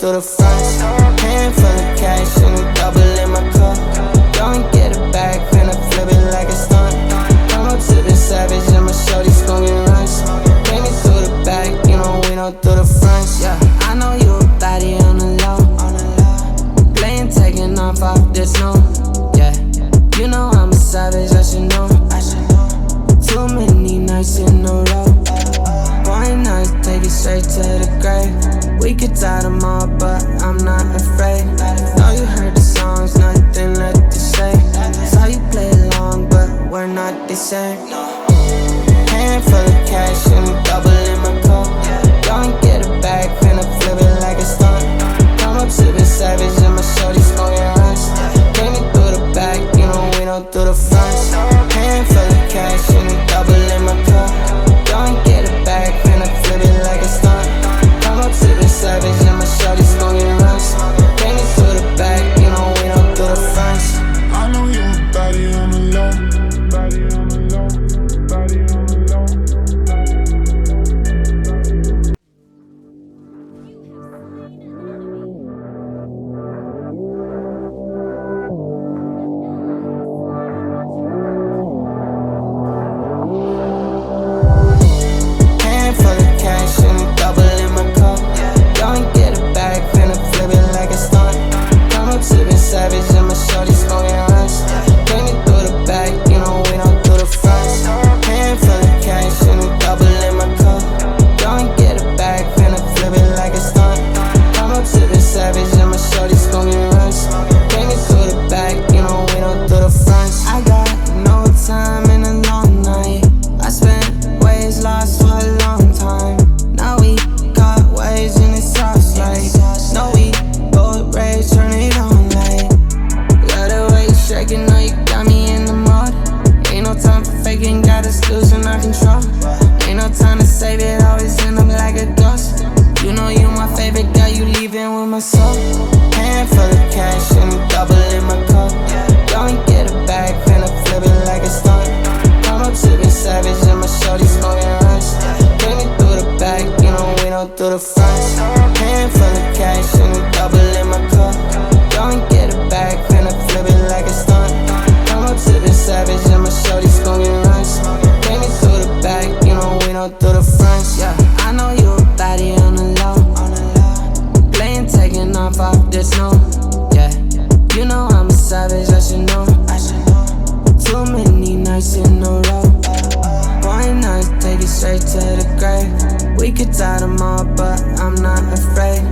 through the front. Hand full of cash and a double in my cup. Go and get it back, finna flip it like a stunt. Come up to the savage and my shorty's gon' get runs. Came me through the back, you know we don't through the fronts. Yeah, I know you a baddie on the low. Playing, taking off this no. Yeah, you know I'm a savage, I should know. Too many nights in a row. Why not take it straight to the grave? We could die tomorrow, but I'm not afraid. Know you heard the songs, nothing left to say. Saw you play along, but we're not the same. Hand full of cash and a double in my cup. Go and get it back, finna flip it like a stunt. Come up to the savage and my shorty's gon' get runs. Came me through the back, you know we don't through the fronts. Hand full of cash and a double in my cup. Go and get it back, finna flip it like a stunt. Come up to the savage and my shorty's gon' get runs. Came me through the back, you know we don't through the fronts. I know you a baddie on the low. Baddie on the low. Baddie on the low. Hand full of cash and a double in my cup. Go and get it back, finna flip it like a stunt. Come up to the savage and my shorty's gon' get runs. Came me through the back, you know we don't through the fronts. Hand full of cash and a double in my cup. Go and get it back, finna flip it like a stunt. Come up to the savage and my shorty's gon' get runs. Came me through the back, you know we don't through the fronts. I got no time in a long night. I spent ways lost for a long time. Now we got waves in the sauce like. No, we both rage, turn it on like. Got the way you shaking, know you got me in the mud. Ain't no time for faking, got us losing our control. Ain't no time to save it, always end up like a ghost. You know you my favorite girl, you leaving with my soul. Hand full of cash and a double in my cup. Go and get it back, finna flip it like a stunt. Come up to the savage and my shorty's gon' get runs. Bring me through the back, you know we don't through the fronts. Hand full of cash and a double in my cup. Go and get it back, finna flip it like a stunt. Come up to the savage and my shorty's gon' get runs. Bring me through the back, you know we don't through the fronts. Yeah, I know you a baddie on the low. Playing, taking off this no. Yeah, you know I'm a savage, I should know. Too many nights in a row. Why not take it straight to the grave? We could die tomorrow, but I'm not afraid.